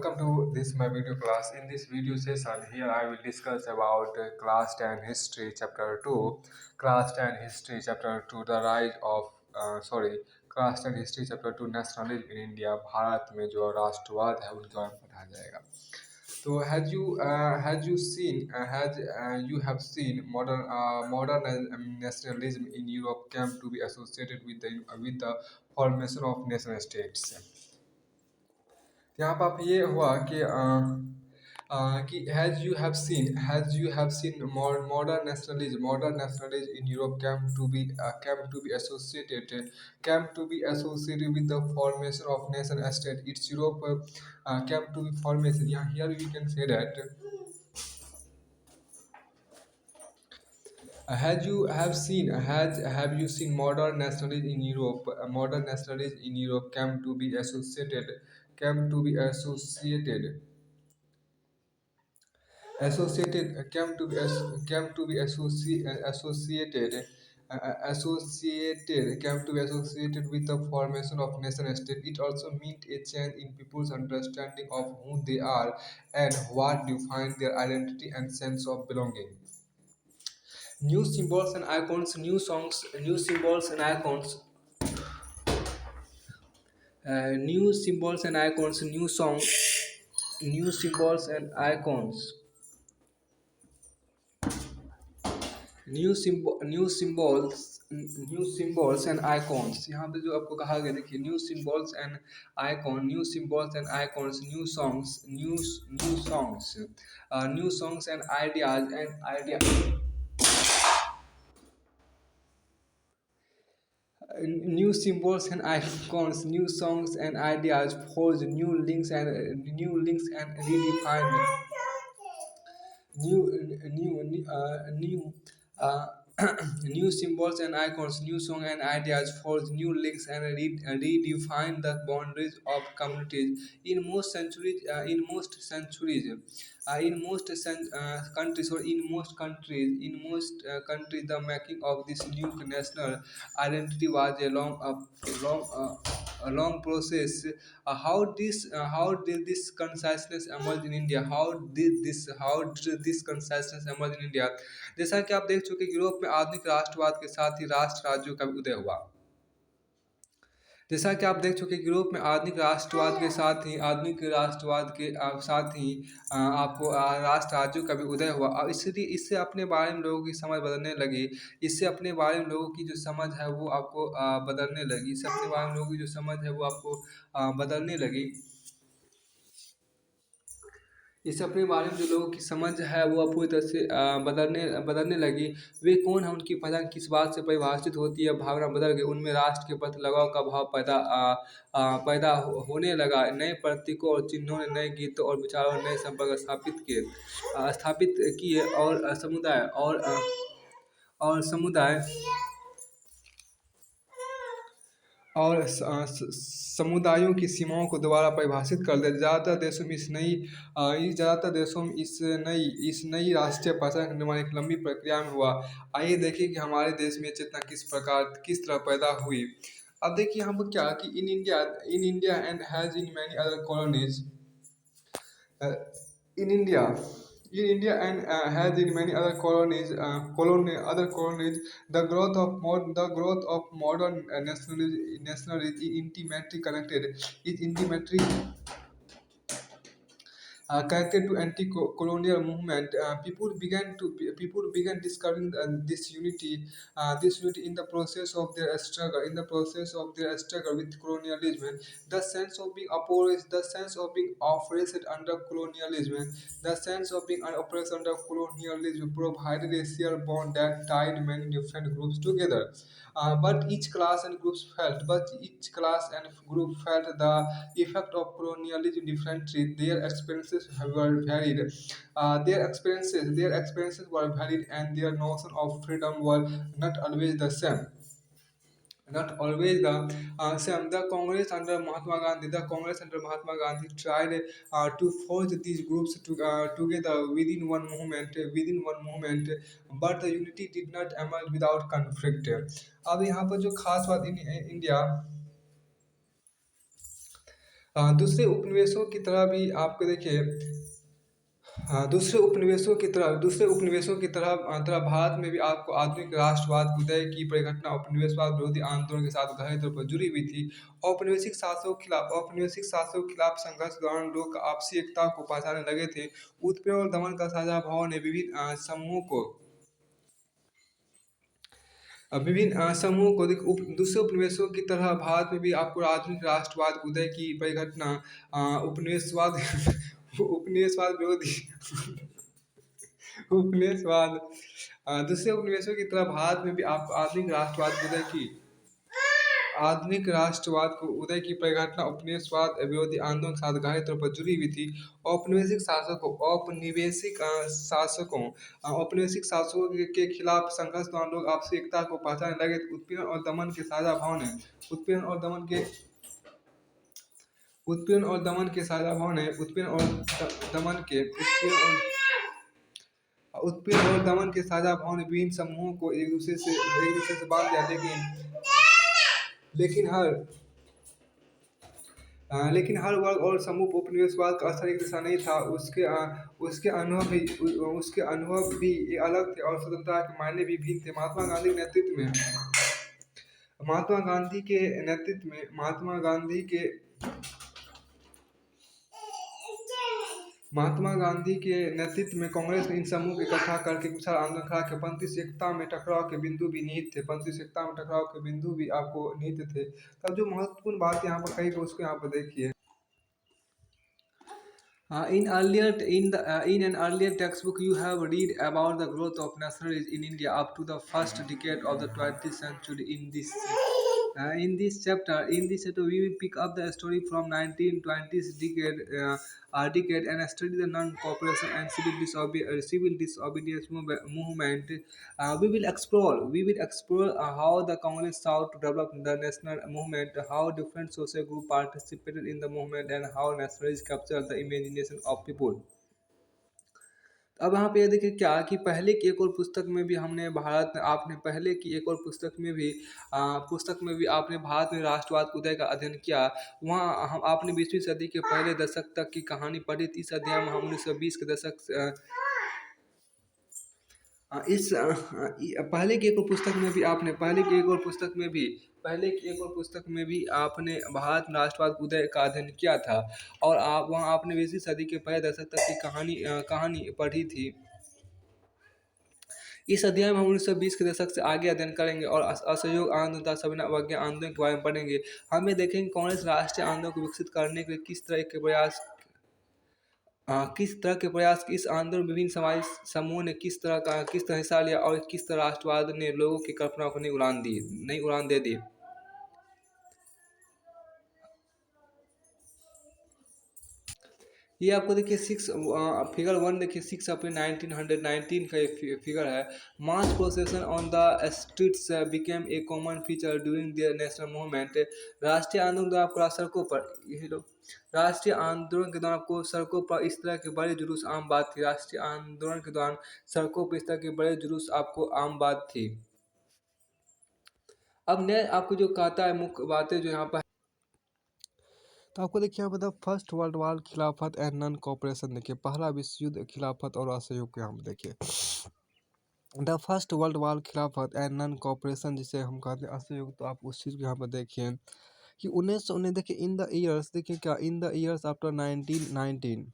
welcome to this my video class. In this video session, here I will discuss about class 10 history chapter 2. Class 10 history chapter 2, the rise of class 10 history chapter 2, nationalism in India. Bharat में जो राष्ट्रवाद है उनके बारे में पढ़ाया जाएगा. So you have seen modern nationalism in Europe came to be associated with the formation of nation states. यहाँ पर आप ये हुआ कि has you have seen modern nationalism in Europe came to be associated with the formation of nation state. It's Europe came to be formation. Yeah, here we can say that. Have you seen modern nationalism in Europe? Modern nationalism in Europe came to be associated with the formation of nation state. It also meant a change in people's understanding of who they are and what defines their identity and sense of belonging. New symbols and icons, new songs, new symbols and icons, new symbols and icons, new songs, new symbols and icons. New symbols and icons. यहाँ पे जो आपको कहा गया, देखिए, new symbols and icons, new songs and idea new symbols and icons, new songs and ideas forge new links and redefine new new symbols and icons, new song and ideas forge new links and redefine the boundaries of communities. In most countries, the making of this new national identity was a long process. How did this consciousness emerge in India? How did this consciousness emerge in India? जैसा कि आप देख चुके, Europe में आधुनिक राष्ट्रवाद के साथ ही राष्ट्र राज्यों का भी उदय हुआ. जैसा कि आप देख चुके, यूरोप में आधुनिक राष्ट्रवाद के साथ ही आपको राष्ट्र राज्यों का भी उदय हुआ. और इससे अपने बारे में लोगों की समझ बदलने लगी. इससे अपने बारे में लोगों की जो समझ है वो आपको बदलने लगी. इससे अपने बारे में लोगों की जो समझ है वो आपको बदलने लगी. इससे अपने बारे में जो लोगों की समझ है वो पूरी तरह से बदलने लगी. वे कौन है, उनकी पहचान किस बात से परिभाषित होती है, भावना बदल गई. उनमें राष्ट्र के प्रति लगाव का भाव पैदा होने लगा. नए प्रतीकों और चिन्हों ने नए गीतों और विचारों ने नए संपर्क स्थापित किए और समुदायों की सीमाओं को दोबारा परिभाषित कर दिया. ज़्यादातर देशों में इस नई राष्ट्रीय पहचान का निर्माण एक लंबी प्रक्रिया में हुआ. आइए देखें कि हमारे देश में चेतना किस तरह पैदा हुई. अब देखिए यहाँ पर क्या कि in India and has in many other colonies in India and has in many other colonies, the growth of modern nationalism is intimately connected to anti-colonial movement. People began discovering this unity in the process of their struggle. With colonialism, the sense of being oppressed, under colonialism, provided a shared bond that tied many different groups together. But each class and group felt the effect of colonialism differently. Their experiences were varied. Their experiences were varied, and their notion of freedom were not always the same. The Congress under Mahatma Gandhi tried to forge these groups together within one movement, but the unity did not emerge without conflict. अब यहाँ पर जो खास बात India दूसरे उपनिवेशों की तरह भी आपको देखिए हाँ, दूसरे उपनिवेशों की तरह भारत में भी आपको आधुनिक राष्ट्रवाद की उदय की परिघटना उपनिवेशवाद विरोधी आंदोलन के साथ गहरे तौर पर जुड़ी हुई थी। औपनिवेशिक शासकों के खिलाफ संघर्ष के दौरान लोग आपसी एकता को पहचानने लगे थे। उत्पीड़न और दमन का साझा भाव ने विभिन्न समूहों को दूसरे उपनिवेशों की तरह भारत में भी आपको आधुनिक राष्ट्रवाद के उदय की परिघटना उपनिवेशवाद उपनिवेशवाद विरोधी उपनिवेशवाद दूसरे उपनिवेशों की तरह भारत में भी आप आधुनिक राष्ट्रवाद को उदय की परिघटना उपनिवेशवाद विरोधी आंदोलन के साथ गहरे तौर पर जुड़ी हुई थी। औपनिवेशिक शासकों के खिलाफ संघर्ष के दौरान लोग आपसी एकता को पहचानने लगे थे। उत्पीड़न और दमन के साझा भाव ने विभिन्न समूहों को एक दूसरे से बांध दिया, लेकिन हर लेकिन हर वर्ग और समूह पर उपनिवेशवाद का असर एक जैसा नहीं था। उसके अनुभव भी अलग थे और स्वतंत्रता के मायने भी भिन्न थे। महात्मा गांधी के नेतृत्व में कांग्रेस ने इन समूह को इकट्ठा करके विशाल आंदोलन खड़ा किया। पंथी से एकता में टकराव के बिंदु भी आपको निहित थे। तब जो महत्वपूर्ण बात यहाँ पर कही गई उसको यहाँ पर देखिए। In an earlier textbook, you have read about the growth of nationalism in India up to the first decade of the 20th century. In this chapter, we will pick up the story from 1920s decade and study the non-cooperation and civil disobedience movement. We will explore how the Congress sought to develop the national movement, how different social groups participated in the movement, and how nationalists captured the imagination of people. अब यहाँ पे ये देखिए क्या कि पहले की एक और पुस्तक में भी हमने भारत आपने पहले की एक और पुस्तक में भी आपने भारत में राष्ट्रवाद के उदय का अध्ययन किया। वहाँ हम आपने 20वीं सदी के पहले दशक तक की कहानी पढ़ी थी। इस अध्याय में हम 1920 के दशक पहले की एक और पुस्तक में भी आपने भारत में राष्ट्रवाद के उदय का अध्ययन किया था और आपने 20वीं सदी के पहले दशक तक की कहानी पढ़ी थी। इस अध्याय में हम 1920 के दशक से आगे अध्ययन करेंगे और असहयोग आंदोलन तथा सविनय अवज्ञा आंदोलन के बारे में पढ़ेंगे। हम ये देखेंगे कांग्रेस राष्ट्रीय आंदोलन को विकसित करने के लिए किस तरह के प्रयास इस आंदोलन में विभिन्न समाज समूहों ने किस तरह हिस्सा लिया और किस तरह राष्ट्रवाद ने लोगों की कल्पना को नई उड़ान दे दी। ये आपको देखिए फिगर 1 देखिए 6 अप्रैल 1919 का ये फिगर है। Mass procession on the streets became a common feature during the national movement. राष्ट्रीय आंदोलन के दौरान आपको राष्ट्रीय आंदोलन के दौरान आपको सड़कों पर इस तरह के बड़े जुलूस आम बात थी। राष्ट्रीय आंदोलन के दौरान सड़कों पर इस तरह के बड़े जुलूस आपको आम बात थी। अब मैं आपको जो कहता है मुख्य बातें जो यहाँ पर तो आपको देखिए यहाँ पर द फर्स्ट वर्ल्ड वार खिलाफत एंड नॉन कॉपरेशन देखिए पहला विश्व युद्ध खिलाफत और असहयोग को यहाँ पर देखिए द फर्स्ट वर्ल्ड वार खिलाफत एंड नॉन कॉपरेशन जिसे हम कहते हैं असहयोग। तो आप उस चीज़ को यहाँ पर देखिए कि 1919 देखिए in the years after 1919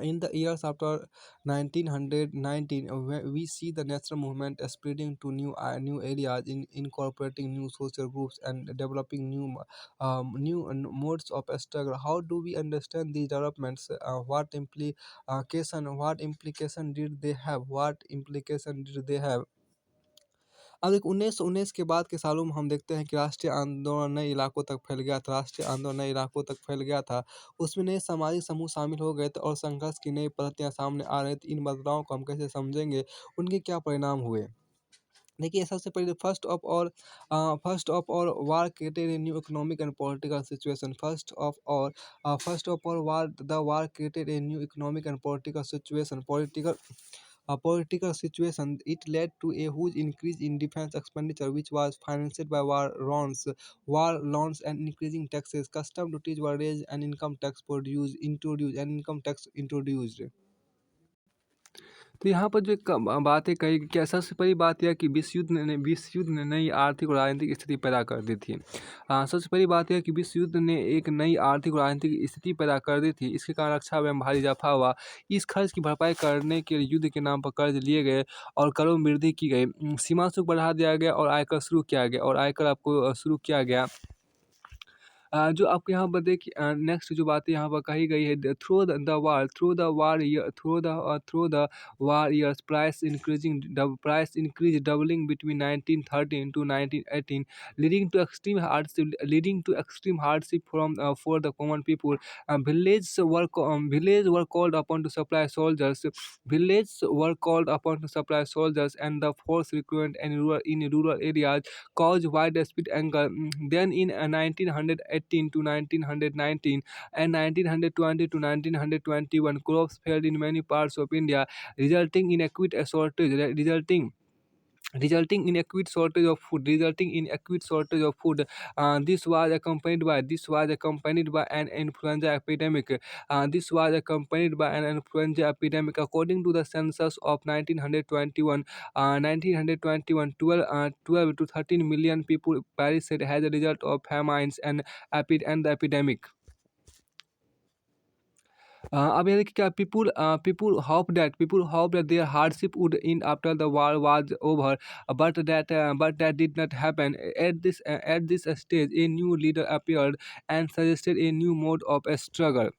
in the years after 1919 we see the national movement spreading to new areas incorporating new social groups and developing new modes of struggle. How do we understand these developments? What implication did they have? अब एक 1919 के बाद के सालों में हम देखते हैं कि राष्ट्रीय आंदोलन नए इलाकों तक फैल गया था। उसमें नए सामाजिक समूह शामिल हो गए थे और संघर्ष की नई पद्धतियाँ सामने आ रही थी। इन बदलावों को हम कैसे समझेंगे, उनके क्या परिणाम हुए? देखिए सबसे पहले first of all war created a new economic and political situation. War created a new economic and political situation. political situation. It led to a huge increase in defense expenditure, which was financed by war loans, and increasing taxes. Custom duties were raised, and income tax introduced. तो यहाँ पर जो एक बातें कही गई कि सबसे पहली बात यह है कि विश्व युद्ध ने नई आर्थिक और राजनीतिक स्थिति पैदा कर दी थी। सबसे पहली बात यह है कि विश्व युद्ध ने एक नई आर्थिक और राजनीतिक स्थिति पैदा कर दी थी। इसके कारण रक्षा व्यय में भारी इजाफा हुआ। इस खर्च की भरपाई करने के लिए युद्ध के नाम पर कर्ज लिए गए और करों में वृद्धि की गई। सीमा शुल्क बढ़ा दिया गया और आयकर शुरू किया गया और आयकर आपको शुरू किया गया। जो आपको यहाँ पर देखिए नेक्स्ट जो बातें यहाँ पर कही गई है through the war years price increase doubling between 1913 to 1918 leading to extreme hardship from for the common people. Villages were called upon to supply soldiers. Villages were called upon to supply soldiers, and the force recruitment in rural areas caused widespread anger. Then in 1918 to 1919 and 1920 to 1921, crops failed in many parts of India, resulting in acute shortage, resulting in acute shortage of food. This was accompanied by an influenza epidemic. According to the census of 1921, 12 to 13 million people perished as a result of famines and the epidemic. अब ये देखिए क्या people hope that their hardship would end after the war was over, but that did not happen. At this stage, a new leader appeared and suggested a new mode of struggle.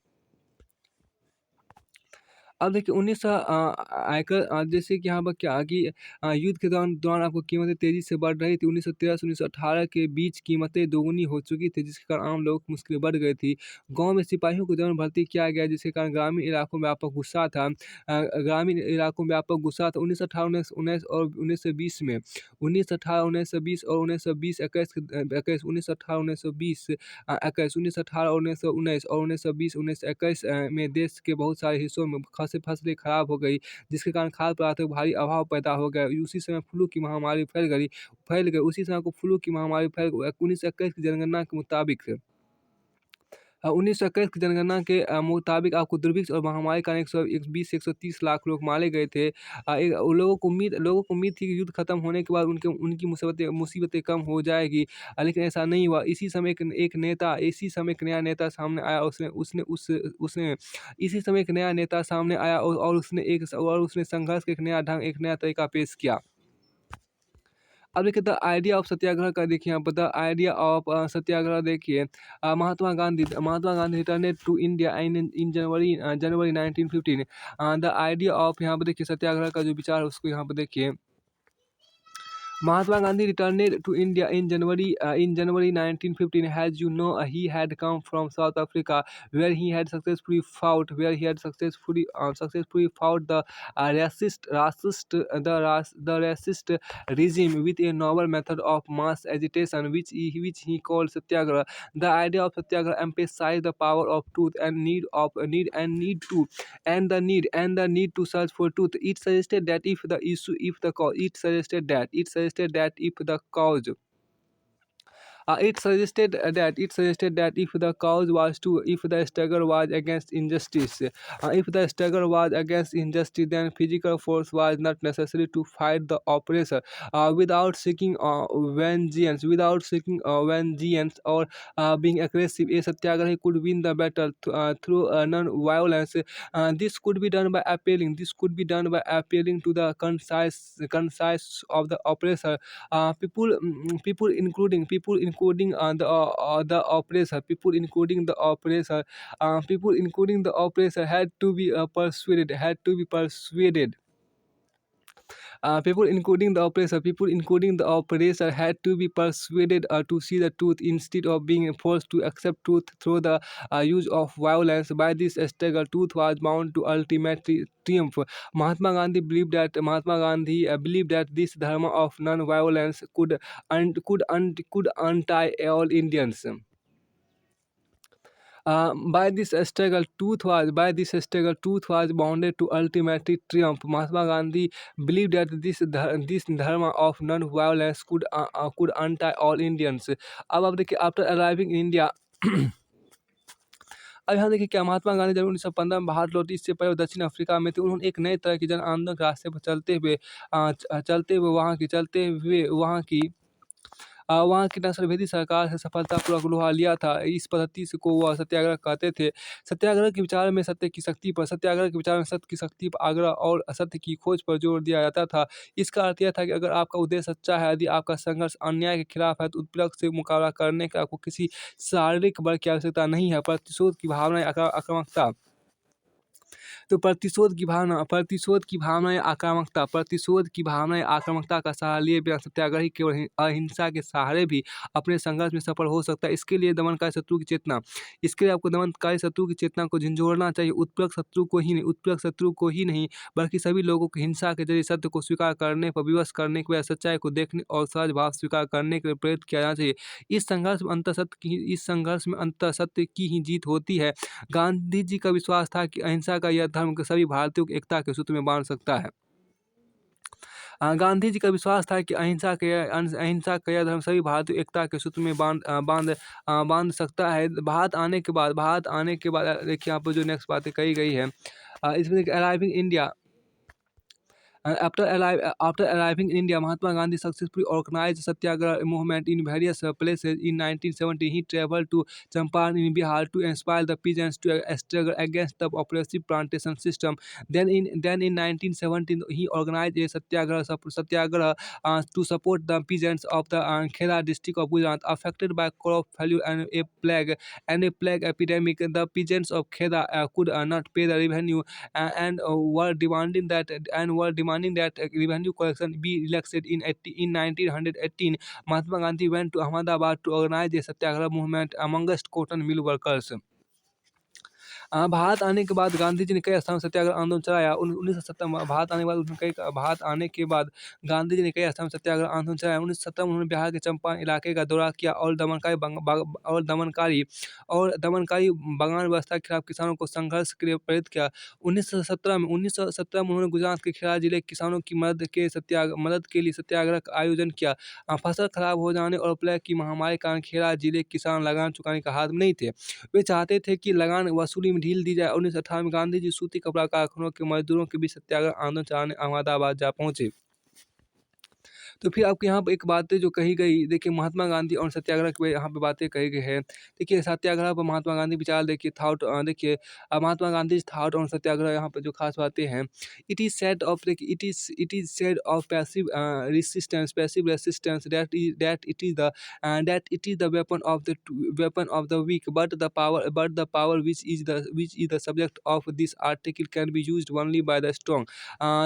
अब देखिए आयकर जैसे कि यहाँ पर क्या कि युद्ध के दौरान आपको कीमतें तेज़ी से बढ़ रही थी। 1913 से 1918 के बीच कीमतें दोगुनी हो चुकी थी, जिसके कारण आम लोगों की मुश्किलें बढ़ गई थी। गाँव में सिपाहियों को जबरन भर्ती किया गया, जिसके कारण ग्रामीण इलाकों में व्यापक गुस्सा था। 1918 और 1920 में 1918 1920 और 1920 21 1918 1920 21 1918 और 1919 और 1920 1921 में देश के बहुत सारे हिस्सों में फसलें खराब हो गई, जिसके कारण खाद्य पदार्थों का भारी अभाव पैदा हो गया। उसी समय फ्लू की महामारी फैल गई। उसी समय को फ्लू की महामारी फैल 1921 की जनगणना के मुताबिक 1921 की जनगणना के मुताबिक आपको दुर्भिक्ष और महामारी के कारण 120 से 130 लाख लोग मारे गए थे। लोगों को उम्मीद थी कि युद्ध खत्म होने के बाद उनकी मुसीबतें कम हो जाएगी, लेकिन ऐसा नहीं हुआ। इसी समय एक नया नेता सामने आया। इसी समय एक नया नेता सामने आया और उसने संघर्ष का एक नया ढंग, एक नया तरीका पेश किया। अब देखिए द आइडिया ऑफ सत्याग्रह का देखिए यहाँ पर द आइडिया ऑफ सत्याग्रह देखिए Mahatma Gandhi returned to India in January 1915। The idea of यहाँ पर देखिए सत्याग्रह का जो विचार है उसको यहाँ पर देखिए Mahatma Gandhi returned to India in January 1915. As you know, he had come from South Africa, where he had successfully fought the racist regime with a novel method of mass agitation, which he called satyagraha. The idea of satyagraha emphasized the power of truth and the need to search for truth. It suggested that if the cause if the cause was to if the struggle was against injustice then physical force was not necessary to fight the oppressor. Without seeking vengeance or being aggressive, a satyagrahi could win the battle through non-violence. This could be done by appealing to the conscience of the oppressor. People including the oppressor had to be persuaded. People including the oppressor had to be persuaded to see the truth instead of being forced to accept truth through the use of violence. By this struggle, truth was bound to ultimately triumph. Mahatma Gandhi believed that this dharma of non-violence could untie all Indians. By this struggle, truth was bounded to ultimately triumph. Mahatma Gandhi believed that this dharma of non-violence could untie all Indians. अब आप देखिए after arriving in India अब यहाँ देखिए क्या महात्मा गांधी जब 1915 में भारत लौटे, इससे पहले वो दक्षिण अफ्रीका में थे। उन्होंने एक नए तरह की जन आंदोलन के रास्ते पर वहाँ की नस्लभेदी सरकार से सफलतापूर्वक लोहा लिया था। इस पद्धति से को वह सत्याग्रह कहते थे। सत्याग्रह के विचार में सत्याग्रह के विचार में सत्य की शक्ति पर आग्रह और असत्य की खोज पर जोर दिया जाता था। इसका अर्थ यह था कि अगर आपका उद्देश्य सच्चा है, यदि आपका संघर्ष अन्याय के खिलाफ है, तो उत्प्लक से मुकाबला करने का आपको किसी शारीरिक बल की आवश्यकता नहीं है। प्रतिशोध की भावना आक्रामकता तो प्रतिशोध की भावना या आक्रामकता का सहारा लिए बिना सत्याग्रही केवल अहिंसा के सहारे भी अपने संघर्ष में सफल हो सकता है। इसके लिए आपको दमनकारी शत्रु की चेतना को झंझोड़ना चाहिए। उत्प्लक शत्रु को ही नहीं बल्कि सभी लोगों को हिंसा के जरिए सत्य को स्वीकार करने पर विवश करने के बजाय सच्चाई को देखने और सहज भाव स्वीकार करने के लिए प्रेरित किया जाना चाहिए। इस संघर्ष में अंततः सत्य की ही जीत होती है। गांधी जी का विश्वास था कि अहिंसा का यह धर्म सभी भारतीयों को एकता के सूत्र में बांध सकता है। गांधी जी का विश्वास था कि अहिंसा का यह धर्म सभी भारतीयों एकता के सूत्र में बांध सकता है। भारत आने के बाद देखिए यहाँ पर जो नेक्स्ट बातें कही गई है इसमें देखिए arriving India after arriving in India, Mahatma Gandhi successfully organized satyagraha movement in various places. In 1970, he traveled to Champaran in Bihar to inspire the peasants to struggle against the oppressive plantation system. Then in 1917, he organized a satyagraha to support the peasants of the Khera district of Gujarat affected by crop failure and a plague epidemic. The peasants of Khera could not pay the revenue and were demanding that revenue collection be relaxed. In 1918, Mahatma Gandhi went to Ahmedabad to organize a satyagraha movement amongst cotton mill workers. Bharat आने के बाद गांधी जी ने कई स्थानों सत्याग्रह आंदोलन चलाया। 1970 में भारत आने के बाद गांधी जी ने कई स्थानों सत्याग्रह आंदोलन चलाया। 1970 में उन्होंने बिहार के चंपारण इलाके का दौरा किया और दमनकारी बागान व्यवस्था के खिलाफ किसानों को संघर्ष के लिए प्रेरित किया। 1917 में उन्होंने गुजरात के खेड़ा जिले के किसानों की मदद के लिए सत्याग्रह का आयोजन किया। फसल खराब हो जाने और प्लेग की महामारी के कारण खेड़ा जिले के किसान लगान चुकाने का हाथ में नहीं थे। वे चाहते थे कि लगान वसूली में ढील दी जाए। 1918 में गांधी जी सूती कपड़ा कारखानों के मजदूरों के बीच सत्याग्रह आंदोलन चलाने अहमदाबाद जा पहुंचे। तो फिर आपको यहाँ पर एक बातें जो कही गई, देखिए महात्मा गांधी और सत्याग्रह की यहाँ पे बातें कही गई है। देखिए सत्याग्रह पर महात्मा गांधी विचार देखिए महात्मा गांधी थाट और सत्याग्रह यहाँ पर जो खास बातें हैं। It is said of passive resistance that it is the weapon of the weak but the power which is the subject of this article can be used only by the strong.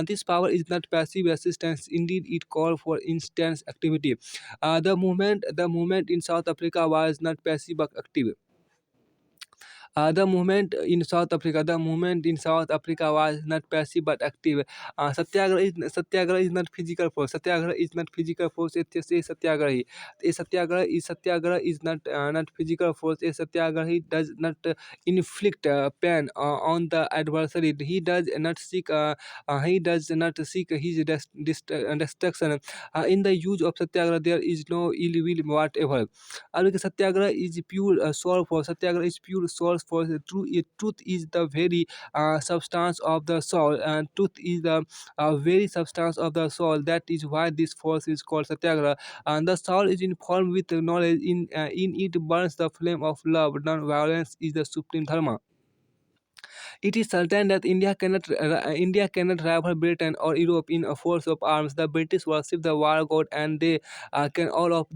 This power is not passive resistance. Indeed, it calls for intense activity. The movement in South Africa was not passive but active. The movement in South Africa was not passive but active. Satyagraha is not physical force. Satyagraha is not physical force. Satyagrahi is not physical force. A satyagrahi does not inflict pain on the adversary. He does not seek his destruction. In the use of satyagraha, there is no ill will whatever. Satyagraha is pure soul force. Satyagraha is pure soul force. Truth is the very substance of the soul. Truth is the very substance of the soul. That is why this force is called satyagraha. And the soul is informed with knowledge. In it burns the flame of love. Non-violence is the supreme dharma. It is certain that India cannot rival Britain or Europe in a force of arms. The British worship the war god, and they can all of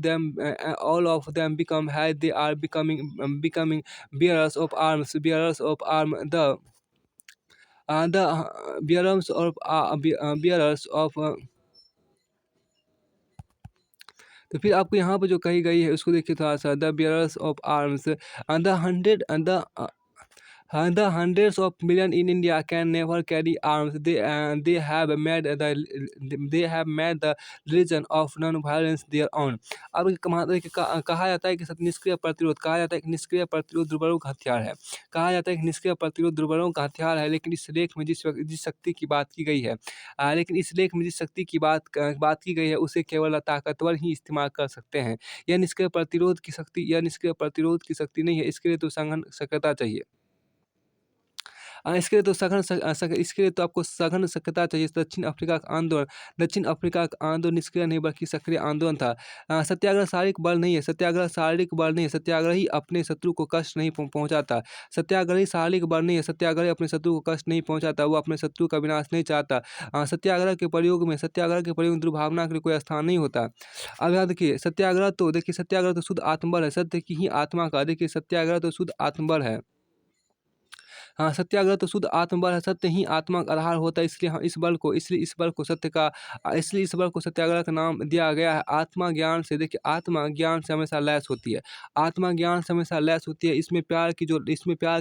them become as they are becoming bearers of arms. The bearers of तो फिर आपको यहाँ पर जो कही गई है उसको देखिए थोड़ा सा। The bearers of arms the The hundreds of millions in India can never carry arms. They have made the religion of non-violence their own. अब कहा जाता है कि निष्क्रिय प्रतिरोध कहा जाता है कि निष्क्रिय प्रतिरोध दुर्बलों का हथियार है। कहा जाता है कि निष्क्रिय प्रतिरोध दुर्बलों का हथियार है, लेकिन इस लेख में जिस शक्ति की बात की गई है लेकिन इस लेख में जिस शक्ति की बात की गई है उसे केवल ताकतवर ही इस्तेमाल कर सकते हैं। यह निष्क्रिय प्रतिरोध की शक्ति नहीं है, इसके लिए तो संघन सक्रियता चाहिए। इसके लिए तो आपको सघन सक्रियता चाहिए। दक्षिण अफ्रीका का आंदोलन निष्क्रिय नहीं बल्कि सक्रिय आंदोलन था। सत्याग्रह शारीरिक बल नहीं है, सत्याग्रही अपने शत्रु को कष्ट नहीं पहुंचाता। सत्याग्रही शारीरिक बल नहीं है, सत्याग्रही अपने शत्रु को कष्ट नहीं पहुंचाता, वो अपने शत्रु का विनाश नहीं चाहता। सत्याग्रह के प्रयोग में दुर्भावना के लिए कोई स्थान नहीं होता। अब यहाँ देखिए सत्याग्रह तो शुद्ध आत्मबल है, सत्य की ही आत्मा का। देखिए सत्याग्रह तो शुद्ध आत्मबल है। हाँ, सत्याग्रह तो शुद्ध आत्मबल है, सत्य ही आत्मा का आधार होता है, इसलिए इस बल को सत्याग्रह का नाम दिया गया है। आत्मा ज्ञान से हमेशा लैस होती है। इसमें प्यार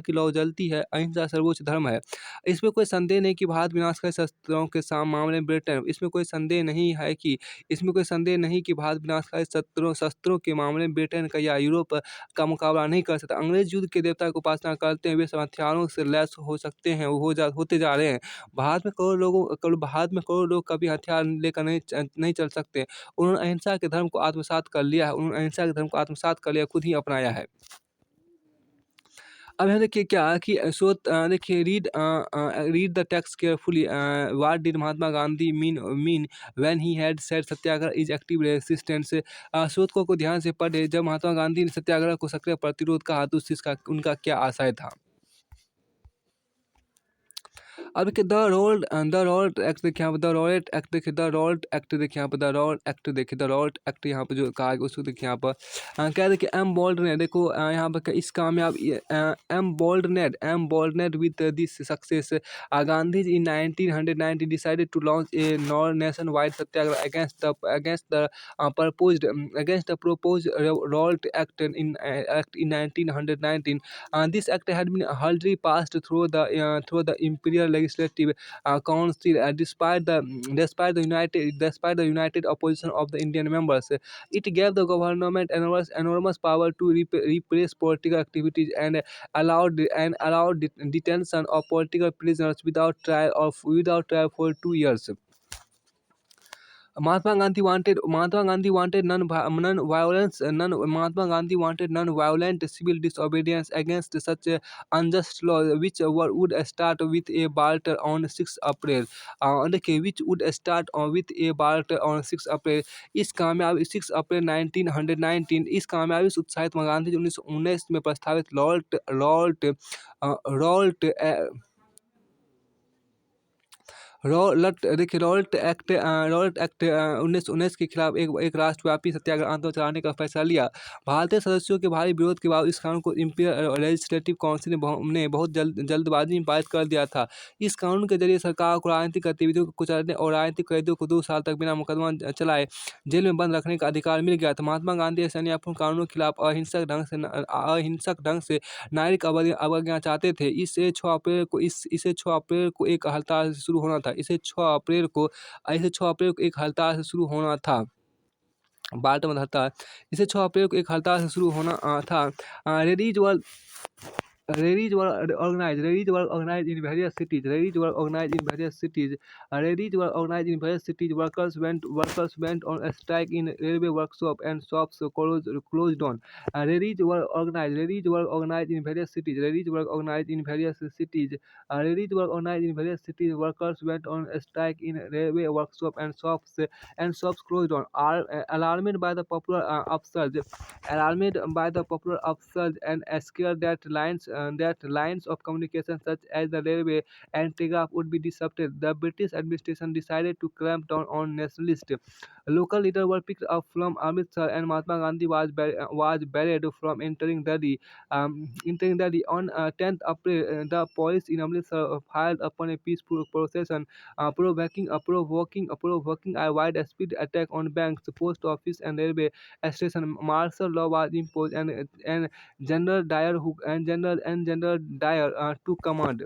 की लौ जलती है। अहिंसा सर्वोच्च धर्म है। इसमें कोई संदेह नहीं कि भारत विनाशकारी मामले में भारत विनाशकारी शस्त्रों के मामले में ब्रिटेन का या यूरोप का मुकाबला नहीं कर सकता। अंग्रेज युद्ध के देवता की उपासना करते हैं, वे सब हथियारों से लैस हो सकते हैं, होते जा रहे हैं। भारत में करोड़ों लोग कभी हथियार लेकर नहीं चल सकते। उन्होंने अहिंसा के धर्म को आत्मसात कर लिया है, खुद ही अपनाया है। अब यहाँ देखिए क्या कि देखिए read the text carefully. What did Mahatma Gandhi mean when he had said Satyagraha is active resistance. स्रोत को ध्यान से पढ़े। जब महात्मा गांधी ने सत्याग्रह को सक्रिय प्रतिरोध कहा तो उनका क्या आशय था। अब देखिए द रॉल्ट एक्ट देखिए यहाँ पे द रॉल्ट एक्ट यहाँ पे जो कहा गया उसको देखिए यहाँ पर क्या देखिए एम बोल्ड ने देखो यहाँ पर इस कामयाब emboldened with this success Gandhi in 1990 decided to launch a nation wide satyagraha against the proposed Rowlatt Act in 1919. This act had been hurriedly passed through the imperial legislative council despite the united opposition of the Indian members. It gave the government enormous power to repress political activities and allowed detention of political prisoners without trial for 2 years. Mahatma Gandhi wanted non-violent civil disobedience against such unjust laws, which would start with a barter on 6 अप्रैल देखिए which would start with a barter on 6 अप्रैल 6 अप्रैल 1919। इस कामयाबी से उत्साहित गांधी जी 1919 में प्रस्तावित Raoult act 1919 के खिलाफ एक राष्ट्रव्यापी सत्याग्रह आंदोलन चलाने का फैसला लिया। भारतीय सदस्यों के भारी विरोध के बाद इस कानून को इंपीरियल लेजिस्लेटिव काउंसिल ने बहुत जल्दबाजी में पारित कर दिया था। इस कानून के जरिए सरकार को राजनीतिक गतिविधियों को कुचलने और राजनीतिक कैदियों को 2 साल तक बिना मुकदमा चलाए जेल में बंद रखने का अधिकार मिल गया था। महात्मा गांधी ऐसे अन्यायपूर्ण कानूनों के खिलाफ अहिंसक ढंग से नागरिक अवज्ञा चाहते थे। इसे 6 अप्रैल को एक हड़ताल से शुरू होना था। इसे 6 अप्रैल को एक हड़ताल से शुरू होना था। बाल्ट में हड़ताल इसे 6 अप्रैल को एक हड़ताल से शुरू होना था। Rallies were organized in various cities. Workers went on strike in railway workshop and shops closed down. Rallies were organized in various cities. Workers went on strike in railway workshop and shops closed down. Alarmed by the popular upsurge and scared that lines of communication such as the railway and telegraph would be disrupted, the British administration decided to clamp down on nationalists. Local leaders were picked up from Amritsar and Mahatma Gandhi was barred from entering Delhi. On 10th April, the police in Amritsar fired upon a peaceful procession, provoking a widespread attack on banks, post office, and railway station. Martial law was imposed, and General Dyer, and General Dyer took command.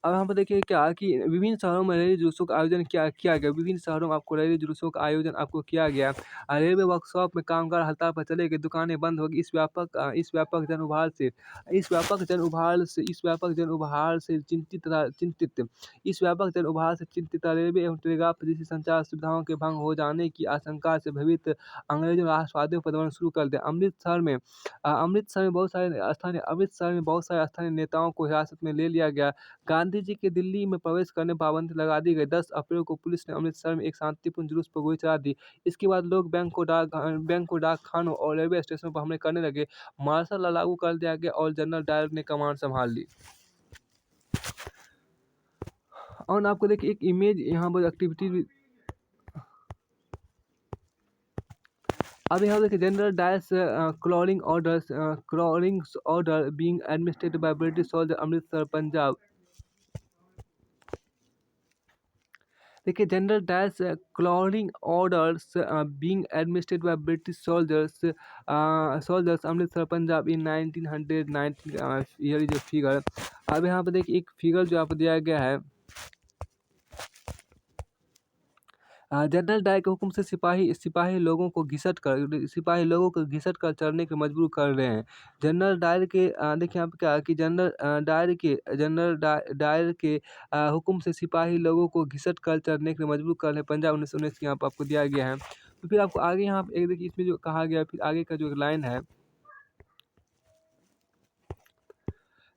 अब यहाँ पर देखिए क्या कि विभिन्न शहरों में rally जुलूसों का आयोजन किया किया गया। विभिन्न शहरों में आपको रैली जुलूसों का आयोजन आपको किया गया। रेलवे वर्कशॉप में कामगार हड़ताल पर चले गए, दुकानें बंद हो गई। इस व्यापक जन उभार से चिंतित रेलवे एवं टेलीग्राफ जैसी संचार सुविधाओं के भंग हो जाने की आशंका से भयभीत अंग्रेजों ने राष्ट्रवादियों पर दमन शुरू कर दिया। अमृतसर में बहुत सारे स्थानीय नेताओं को हिरासत में ले लिया गया। गांधी जी के दिल्ली में प्रवेश करने पर पाबंदी लगा दी गई। 10 अप्रैल को पुलिस ने अमृतसर में एक शांतिपूर्ण जुलूस पर गोली चला दी। इसके बाद लोग बैंक को डाकखानों और रेलवे स्टेशनों पर हमले करने लगे। मार्शल लॉ लागू कर दिया गया और जनरल डायर ने कमान संभाल ली। और आपको देखिए एक इमेज यहाँ पर एक्टिविटी अब यहाँ देखिए General Dyer's crawling order being administered by British soldier Amritsar Punjab. देखिए General Dyer's crawling orders being administered by British soldiers Amritsar Punjab in 1919 year is a figure. अब यहाँ पर देखिए एक फिगर जो आपको दिया गया है। जनरल डायर के हुक्म से सिपाही लोगों को घिसट कर चढ़ने के मजबूर कर रहे हैं। जनरल डायर के देखिए यहाँ पे क्या है कि जनरल डायर के हुक्म से सिपाही लोगों को घिसट कर चढ़ने के लिए मजबूर कर रहे हैं। पंजाब 1919 यहाँ पर आपको दिया गया है। तो फिर आपको आगे यहाँ पे एक देखिए इसमें जो कहा गया फिर आगे का जो लाइन है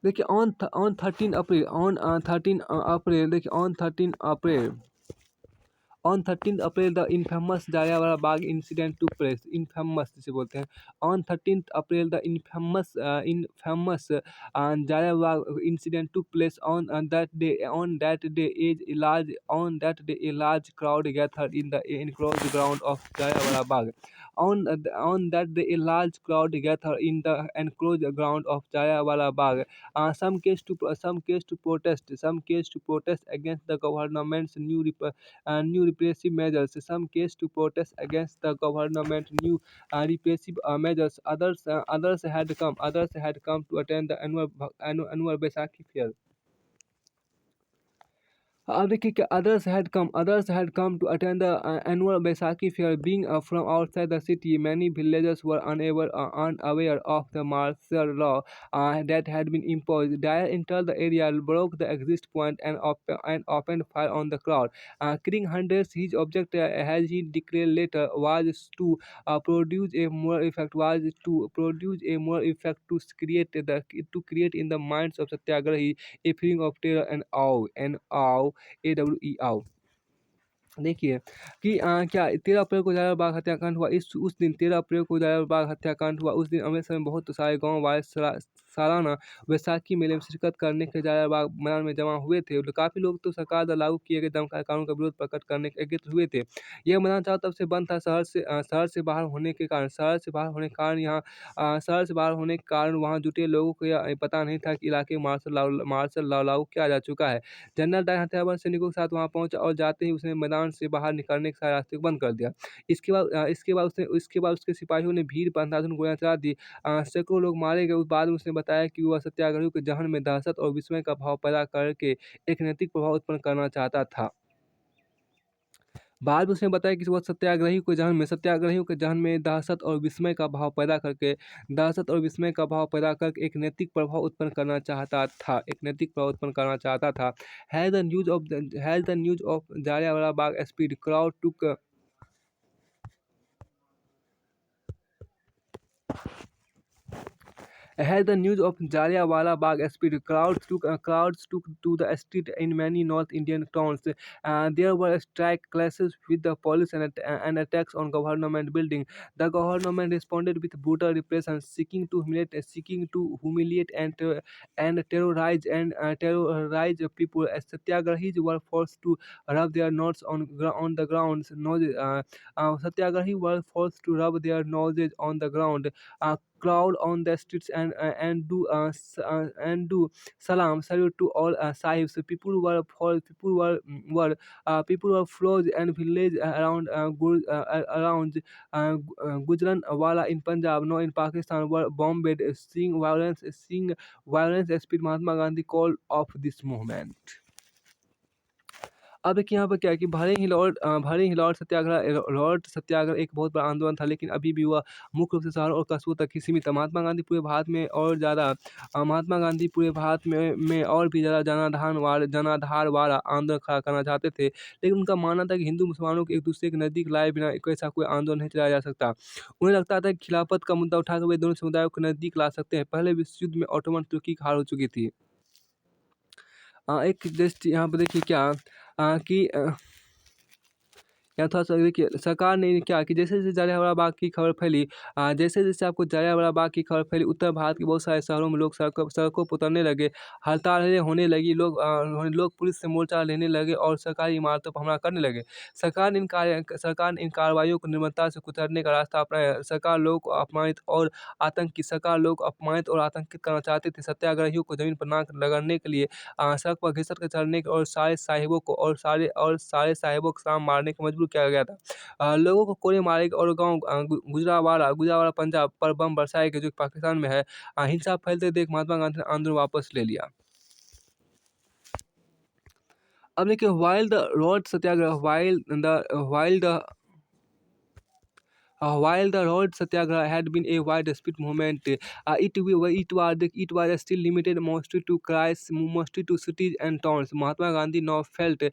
देखिए on 13 April On 13th April, the infamous Jallianwala Bagh incident took place. Infamous जिसे बोलते हैं। On 13th April, the infamous Jallianwala Bagh incident took place. On that day, a large crowd gathered in the enclosed ground of Jallianwala Bagh. On that day, a large crowd gathered in the enclosed ground of Jallianwala Bagh. Some came to protest against the government's new repressive measures. Some case to protest against the government new repressive measures. Others had come to attend the annual Baisakhi fair. अब देखिए कि others had come to attend the annual Baisakhi fair. Being from outside the city, many villagers were unaware of the martial law that had been imposed. Dyer entered the area, broke the exit point, and opened fire on the crowd, killing hundreds. His object, as he declared later, was to produce a moral effect. To create in the minds of Satyagrahi a feeling of terror and awe. AWE देखिए कि क्या 13 अप्रैल को जालियांवाला बाग हत्याकांड हुआ। उस दिन 13 अप्रैल को जालियांवाला बाग हत्याकांड हुआ। उस दिन अमृतसर में बहुत सारे गांव वाले सालाना वैसाखी मेले में शिरकत करने के जालियांवाला बाग मैदान में जमा हुए थे। काफ़ी लोग तो सरकार द्वारा लागू किए गए दमकल कानून का विरोध प्रकट करने के एकत्र हुए थे। यह मैदान चारों तरफ से बंद था। शहर से बाहर होने के कारण वहाँ जुटे लोगों को यह पता नहीं था कि इलाके में मार्शल लॉ लागू किया जा चुका है। जनरल डायर हथियारबंद सैनिकों के साथ वहाँ पहुंचा और जाते ही उसने मैदान से बाहर निकलने के सारे रास्ते को बंद कर दिया। इसके बाद उसके सिपाहियों ने भीड़ पर अंधाधुंध गोलियां चला दी। सैकड़ों लोग मारे गए। बाद में उसने बताया कि वह सत्याग्रहियों के जहन में दहशत और विस्मय का भाव पैदा करके एक नैतिक प्रभाव उत्पन्न करना चाहता था। बाद में उसने बताया कि वह सत्याग्रहियों के जहन में दहशत और विस्मय का भाव पैदा करके एक नैतिक प्रभाव उत्पन्न करना चाहता था। Has the news of Jallianwala Bagh spread, crowd took As the news of Jallianwala Bagh spread, crowds took to the street in many North Indian towns. There were strike clashes with the police and attacks on government buildings. The government responded with brutal repression, seeking to humiliate and terrorize people. Satyagrahis were forced to rub their noses on the ground. Satyagrahis were forced to rub their noses on the ground. crowd on the streets and do salam salute to all sahibs. People were flows and village around Gujranwala in Punjab, no in Pakistan, were bombed. Seeing violence, Speed Mahatma Gandhi called off this movement. अब देखिए यहाँ पर क्या है कि Lord सत्याग्रह एक बहुत बड़ा आंदोलन था, लेकिन अभी भी वह मुख्य रूप से शहरों और कस्बों तक ही सीमित था। महात्मा गांधी पूरे भारत में और भी ज़्यादा जनाधार वाला आंदोलन खड़ा करना चाहते थे, लेकिन उनका मानना था कि हिंदू मुसलमानों को एक दूसरे के नज़दीक लाए बिना ऐसा कोई आंदोलन नहीं चलाया जा सकता। उन्हें लगता था कि खिलाफत का मुद्दा उठाकर वे दोनों समुदायों को नज़दीक ला सकते हैं। पहले विश्व युद्ध में ऑटोमन तुर्की की हार हो चुकी थी। एक जस्ट यहाँ पर देखिए क्या कि यहाँ थोड़ा-सा देखिए सरकार ने क्या कि जैसे-जैसे जलियांवाला बाग की खबर फैली जैसे-जैसे आपको जलियांवाला बाग की खबर फैली, उत्तर भारत के बहुत सारे शहरों में लोग सड़कों पर उतरने लगे, हड़तालें होने लगी, लोग पुलिस से मोर्चा लेने लगे और सरकारी इमारतों पर हमला करने लगे। सरकार ने इन कार्रवाइयों को निर्ममता से कुचलने का रास्ता अपनाया। सरकार लोगों को अपमानित और आतंकित करना चाहती थी। सत्याग्रहियों को ज़मीन पर नाक रगड़ने के लिए सड़क पर घिसट कर चलने और सारे साहिबों को सलाम मारने को मजबूर किया गया था। लोगों को कोड़े मारे गए और गाँव गुजरांवाला पंजाब पर बम बरसाए गए, जो कि पाकिस्तान में है। हिंसा फैलते देख महात्मा गांधी ने आंदोलन वापस ले लिया। अब देखिए while the road satyagraha had been a widespread movement, it was still limited mostly to cities and towns. Mahatma Gandhi now felt that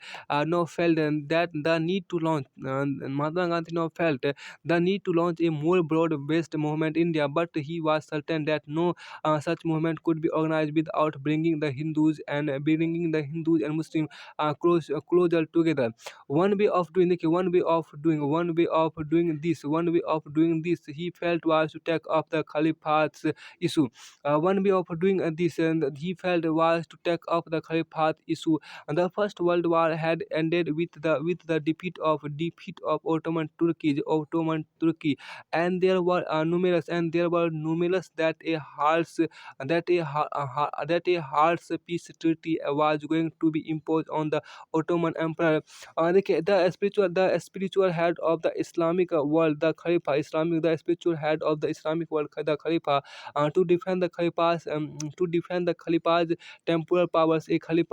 the need to launch. Mahatma Gandhi now felt the need to launch a more broad-based movement in India, but he was certain that no such movement could be organized without bringing the Hindus and Muslims closer together. One way of doing this he felt was to take up the Caliphate's issue. One way of doing this he felt was to take up the Caliphate issue. The First World War had ended with the defeat of Ottoman Turkey, and there were numerous that a harsh peace treaty was going to be imposed on the Ottoman Empire. देखिए the spiritual head of the Islamic world, the Khalifa, the spiritual head of the Islamic world, the Khalifa, to defend the Khalifa's temporal powers, a khilafat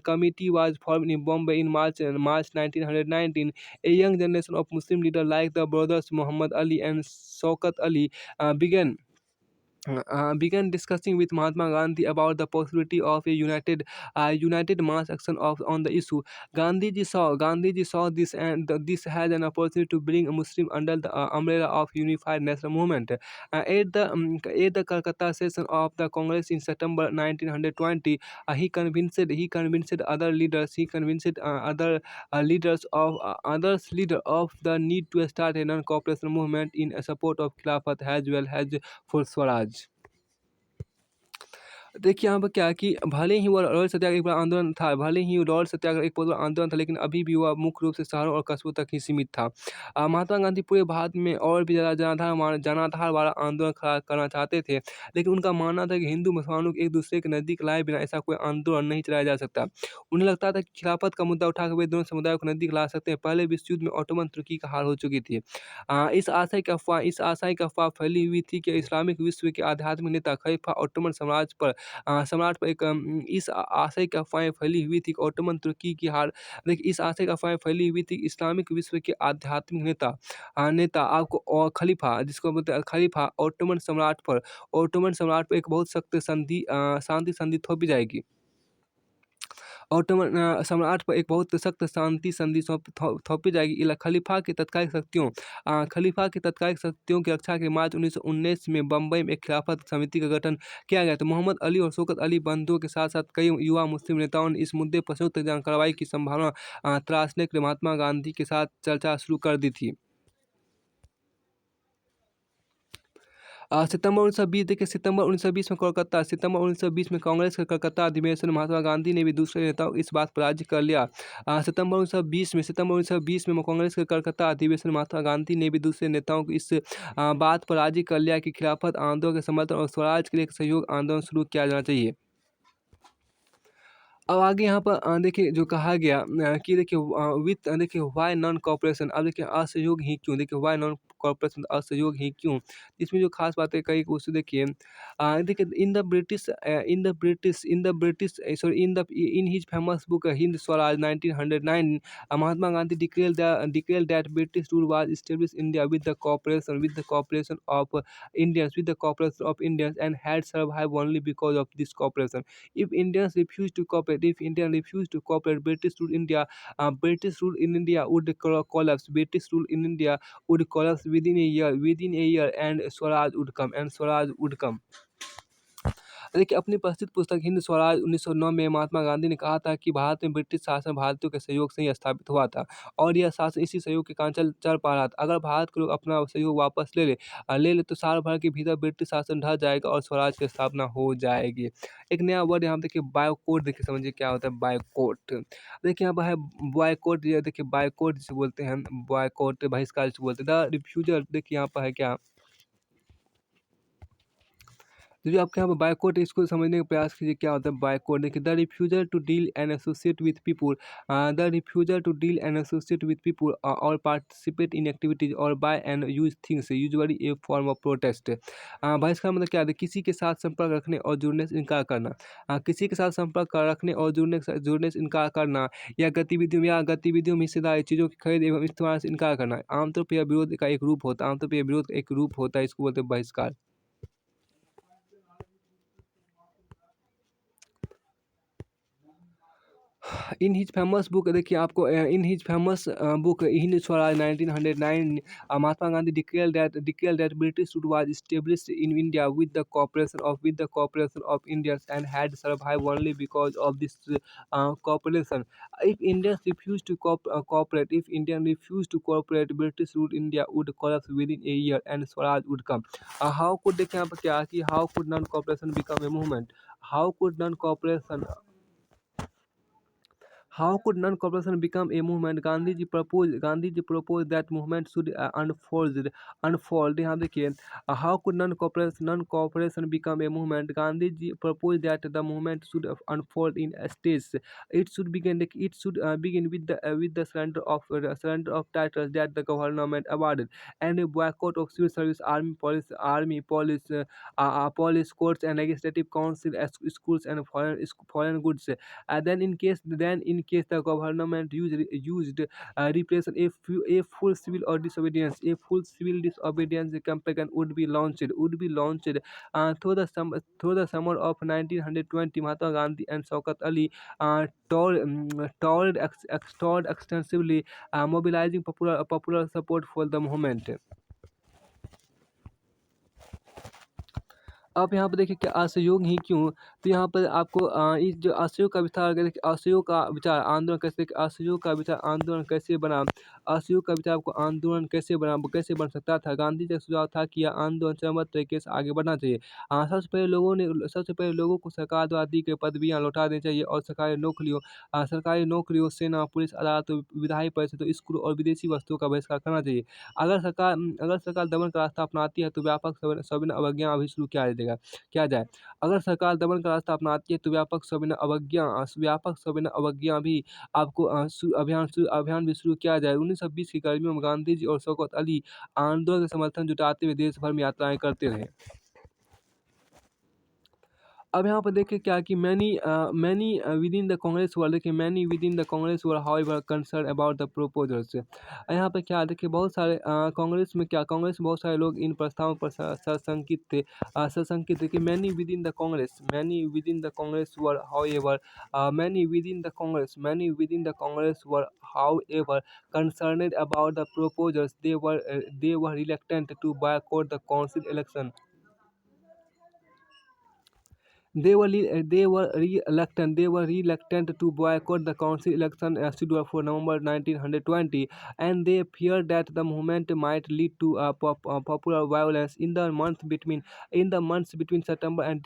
committee was formed in Bombay in March 1919. A young generation of Muslim leaders like the brothers Muhammad Ali and Shaukat Ali began discussing with Mahatma Gandhi about the possibility of a united mass action on the issue. Gandhiji saw this this as an opportunity to bring Muslims under the umbrella of unified national movement. At the Calcutta session of the Congress in September 1920, he convinced other leaders. Of the need to start a non-cooperation movement in support of Khilafat as well as for Swaraj. देखिए यहाँ पर क्या है कि भले ही वो royal सत्याग्रह एक बड़ा आंदोलन था, एक बहुत बड़ा आंदोलन था, लेकिन अभी भी वह मुख्य रूप से शहरों और कस्बों तक ही सीमित था। महात्मा गांधी पूरे भारत में और भी ज़्यादा जनाधार वाला आंदोलन खड़ा करना चाहते थे, लेकिन उनका मानना था कि हिंदू मुसलमानों को एक दूसरे के नज़दीक लाए बिना ऐसा कोई आंदोलन नहीं चलाया जा सकता। उन्हें लगता था कि खिलाफत का मुद्दा उठाकर वे दोनों समुदायों को नज़दीक ला सकते हैं। पहले विश्व युद्ध में ऑटोमन तुर्की की हार हो चुकी थी। इस आशय की अफवाह फैली हुई थी कि इस्लामिक विश्व के आध्यात्मिक नेता खलीफा ऑटोमन सम्राट पर इस आशय की अफवाहें फैली हुई थी कि ऑटोमन तुर्की की हार। देखिए इस आशय की अफवाहें फैली हुई थी कि इस्लामिक विश्व के आध्यात्मिक नेता आपको खलीफा, जिसको बोलते हैं खलीफा, ऑटोमन सम्राट पर एक बहुत सख्त शांति संधि थोपी जाएगी। ऑटोमन सम्राट पर एक बहुत सख्त शांति संधि थोपी जाएगी। खलीफा की तात्कालिक शक्तियों की रक्षा के मार्च 1919 में बम्बई में एक खिलाफत समिति का गठन किया गया। तो मोहम्मद अली और शौकत अली बंधुओं के साथ साथ कई युवा मुस्लिम नेताओं ने इस मुद्दे पर संयुक्त कार्रवाई की संभावना तलाशने के लिए महात्मा गांधी के साथ चर्चा शुरू कर दी थी। सितंबर 1920 में कोलकाता सितंबर 1920 में कांग्रेस के कलकत्ता अधिवेशन में महात्मा गांधी ने भी दूसरे नेताओं को इस बात पर राजी कर लिया। सितंबर 1920 में कांग्रेस के कलकत्ता अधिवेशन में महात्मा गांधी ने भी दूसरे नेताओं को इस बात पर राजी कर लिया कि खिलाफत आंदोलन के समर्थन और स्वराज के लिए एक सहयोग आंदोलन शुरू किया जाना चाहिए। अब आगे यहाँ पर देखिए जो कहा गया कि देखिए देखिए व्हाई नॉन कॉपरेशन। अब देखिए असहयोग ही क्यों, देखिए व्हाई नॉन कॉपरेशन, असहयोग ही क्यों। इसमें जो खास बातें कही उससे देखिए देखिए in the British sorry in his famous book Hind Swaraj 1909 Mahatma Gandhi declared that British rule was established India with the cooperation of Indians and had survived only because of this cooperation. If India refused to cooperate, British rule in India would collapse. British rule in India would collapse within a year, and Swaraj would come. देखिए अपनी प्रसिद्ध पुस्तक हिंद स्वराज 1909 में महात्मा गांधी ने कहा था कि भारत में ब्रिटिश शासन भारतीयों के सहयोग से ही स्थापित हुआ था और यह शासन इसी सहयोग के कारण चल पा रहा था। अगर भारत के लोग अपना सहयोग वापस ले ले तो साल भर के भीतर ब्रिटिश शासन ढह जाएगा और स्वराज की स्थापना हो जाएगी। एक नया वर्ड यहाँ देखिए बायकोट, देखिए समझिए क्या होता है बायकोट। देखिए यहाँ पर है बॉयकोट, ये देखिए बायकोट जिसे बोलते हैं, बॉयकोट बहिष्कार जिसे बोलते हैं। द रिफ्यूजल, देखिए यहाँ पर है क्या, तो जो आपके यहाँ पर बायकॉट, इसको समझने का प्रयास कीजिए क्या होता है बायकॉट। देखिए the refusal to deal and associate with people, और पार्टिसिपेट इन एक्टिविटीज और buy and use things usually a form of protest. बहिष्कार मतलब क्या है, किसी के साथ संपर्क रखने और जुड़ने से इनकार करना। किसी के साथ संपर्क रखने और जुड़ने से इनकार करना, या गतिविधियों में हिस्सेदारी, चीज़ों की खरीद एवं इस्तेमाल से इनकार करना। आमतौर पर यह विरोध का एक रूप होता है, इसको बोलते हैं बहिष्कार। इन हिज फेमस बुक, देखिए आपको in his famous book Hind Swaraj 1909 Mahatma Gandhi declared that British rule was established in India with the cooperation of Indians and had survived only because of this cooperation. If Indian refused to cooperate, British rule India would collapse within a year and Swaraj would come. How could, देखिए यहाँ पर क्या कि how could non cooperation become a movement? How could non cooperation How could non-cooperation become a movement? Gandhiji proposed that movement should unfold. यहाँ देखिए how could non-cooperation become a movement? Gandhiji proposed that the movement should unfold in stages. It should begin with the surrender of titles that the government awarded, and a boycott of civil service, police, courts, and legislative council, schools, and foreign goods. Then in case the government used repression, a full civil disobedience campaign would be launched through the summer of 1920. Mahatma Gandhi and Shaukat Ali toured extensively, mobilizing popular support for the movement. आप यहाँ पर देखिए कि असहयोग ही क्यों, तो यहाँ पर आपको इस जो असहयोग का विचार, अगर देखिए असहयोग का विचार आंदोलन कैसे, असहयोग का विचार आंदोलन कैसे बना, असहयोग का विचार आपको आंदोलन कैसे बन सकता था। गांधी जी का सुझाव था कि यह आंदोलन चरणबद्ध तरीके से आगे बढ़ना चाहिए। सबसे पहले लोगों को सरकार द्वारा दी गई पदवियाँ लौटा देनी चाहिए और सरकारी नौकरियों, सेना, पुलिस, अदालत, विधायी परिषद, स्कूल और विदेशी वस्तुओं का बहिष्कार करना चाहिए। अगर सरकार दमन का रास्ता अपनाती है तो व्यापक सविनय अवज्ञा अभी शुरू किया जाए। अगर सरकार दमन का रास्ता अपनाती है तो व्यापक सविनय अवज्ञा भी आपको अभियान भी शुरू किया जाए। 1920 की गर्मियों में गांधी जी और शौकत अली आंदोलन का समर्थन जुटाते हुए देश भर में यात्राएं करते रहे। अब यहाँ पर देखिए क्या कि many within the Congress were, देखिए many within the Congress were however concern about the proposals. यहाँ पे क्या देखिए बहुत सारे कांग्रेस में बहुत सारे लोग इन प्रस्तावों पर सशंकित थे कि many within the Congress were however concerned about the proposals, they were reluctant to boycott the council election. they were reluctant to boycott the council election scheduled for November 1920, and they feared that the movement might lead to popular violence. In the months between September and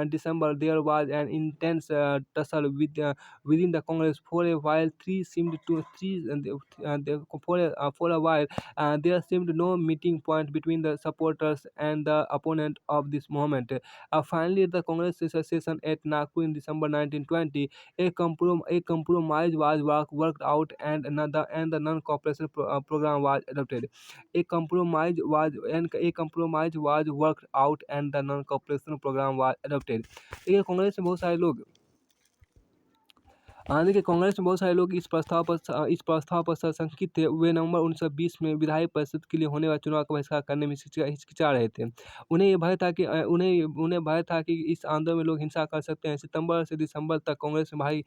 December, there was an intense tussle within the Congress. For a while, for a while, there seemed no meeting point between the supporters and the opponent of this movement. Finally, the Congress session at Nagpur in December 1920, a compromise was worked out, and the non-cooperation program was adopted. A compromise was worked out, and the non-cooperation program was adopted. देखिए कांग्रेस में बहुत सारे लोग देखिए कांग्रेस में बहुत सारे लोग इस प्रस्ताव पर शंकित थे। वे नवंबर 1920 में विधायी परिषद के लिए होने वाले चुनाव का बहिष्कार करने में हिचकिचा रहे थे। उन्हें भय था कि इस आंदोलन में लोग हिंसा कर सकते हैं। सितंबर से दिसंबर तक कांग्रेस में भारी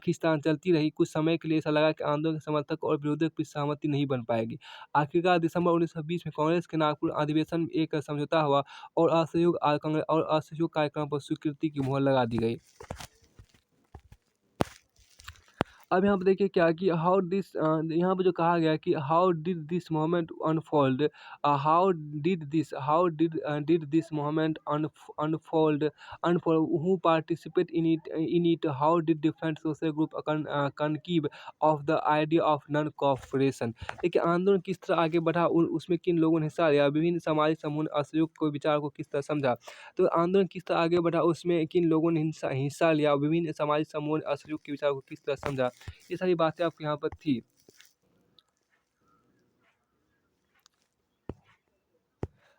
खींचतान चलती रही। कुछ समय के लिए ऐसा लगा कि आंदोलन के समर्थक और विरोधियों के बीच सहमति नहीं बन पाएगी। आखिरकार दिसंबर 1920 में कांग्रेस के नागपुर अधिवेशन में एक समझौता हुआ और असहयोग कार्यक्रम पर स्वीकृति की मुहर लगा दी गई। अब यहाँ पे देखिए क्या कि यहाँ पे जो कहा गया कि how did this moment unfold, how did this moment unfold, who participate in it, how did different social group conceive of the idea of non cooperation. देखिए आंदोलन किस तरह आगे बढ़ा, उसमें किन लोगों ने हिस्सा लिया, विभिन्न सामाजिक समूह ने असहयोग को विचार को किस तरह समझा। तो आंदोलन किस तरह आगे बढ़ा, उसमें किन लोगों ने हिस्सा लिया, विभिन्न सामाजिक समूह ने असहयोग के विचार को किस तरह समझा, ये सारी बातें आपके यहाँ पर थी।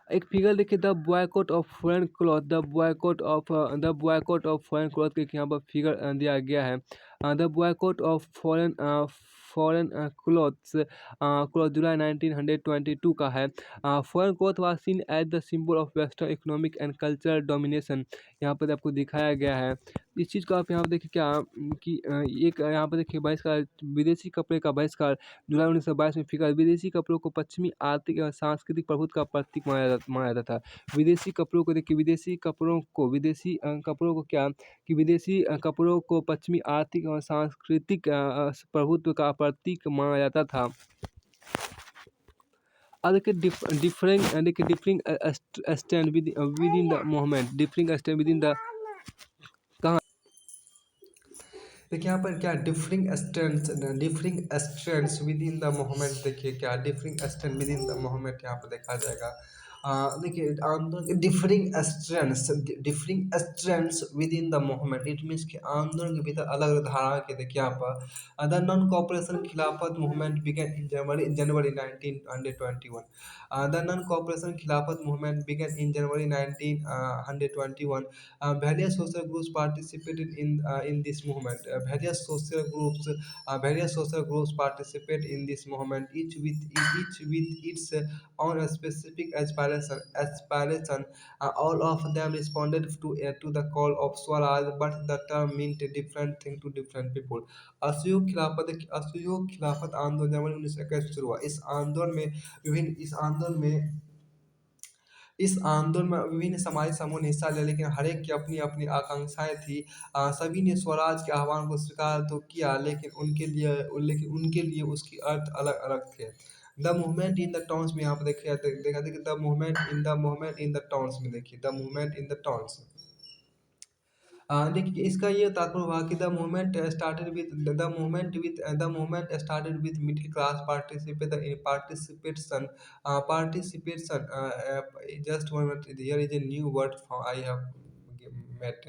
एक फिगर देखिए, the boycott of foreign cloth, the boycott of foreign cloth के यहाँ पर फिगर दिया गया है। The boycott of foreign cloths cloth July 1922 का है। Foreign cloth was seen as the symbol of western economic and cultural domination, यहाँ पर आपको दिखाया गया है। इस चीज़ को आप यहाँ पर देखिए क्या कि एक यहाँ पर देखिए बहिष्कार, विदेशी कपड़े का बहिष्कार जुलाई 1922 में फिगर, विदेशी कपड़ों को पश्चिमी आर्थिक एवं सांस्कृतिक प्रभुत्व का प्रतीक माना जाता था। विदेशी कपड़ों को देखिए, विदेशी कपड़ों को क्या कि विदेशी कपड़ों को पश्चिमी आर्थिक और सांस्कृतिक प्रभुत्व का प्रतीक माना जाता था। अब देखिए differing stand within the movement, differing stand within the देखिए यहाँ पर क्या differing strands within the movement, देखिए क्या differing strand within the movement यहाँ पर देखा जाएगा। देखिए आंदोलन differing strands within the movement, it means कि आंदोलन के भीतर अलग अलग धारा के देखिए यहाँ पर the non cooperation Khilafat movement began in January 1921। The non cooperation Khilafat movement began in January 1921। Various social groups participated in this movement. Various social groups participate in this movement, each with its own specific aspiration. All of them responded to the call of Swaraj, but the term meant a different thing to different people. असहयोग खिलाफत आंदोलन जनवरी 1921 शुरू हुआ। इस आंदोलन में विभिन्न सामाजिक समूह ने हिस्सा लिया, लेकिन हर एक की अपनी अपनी आकांक्षाएं थी। सभी ने स्वराज के आह्वान को स्वीकार तो किया, लेकिन उनके लिए उसकी अर्थ अलग अलग थे। The movement in the towns में यहाँ पर देखिए the movement in the towns. देखिए इसका ये तात्पर्य हुआ कि the movement started with middle class participation. Just one minute, here is a new word I have met.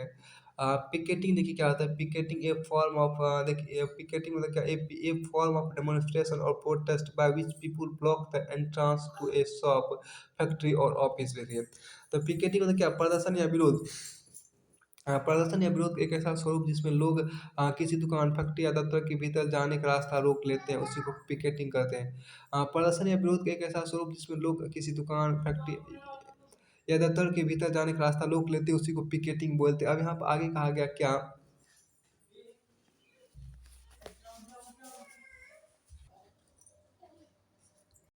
Picketing देखिए क्या होता है, पिकेटिंग ए फॉर्म ऑफ देखिए पिकेटिंग मतलब क्या, ए फॉर्म ऑफ डेमोन्स्ट्रेशन और protest by which people block the entrance to a shop, factory और office. देखिए तो पिकेटिंग मतलब क्या, प्रदर्शन या विरोध एक ऐसा स्वरूप जिसमें लोग किसी दुकान, फैक्ट्री या दफ्तर के भीतर जाने का रास्ता रोक लेते हैं, उसी को पिकेटिंग कहते हैं। प्रदर्शन या विरोध का एक ऐसा स्वरूप जिसमें लोग किसी दुकान, फैक्ट्री या दफ्तर के भीतर जाने का रास्ता रोक लेते हैं, उसी को पिकेटिंग बोलते हैं। अब यहाँ पर आगे कहा गया क्या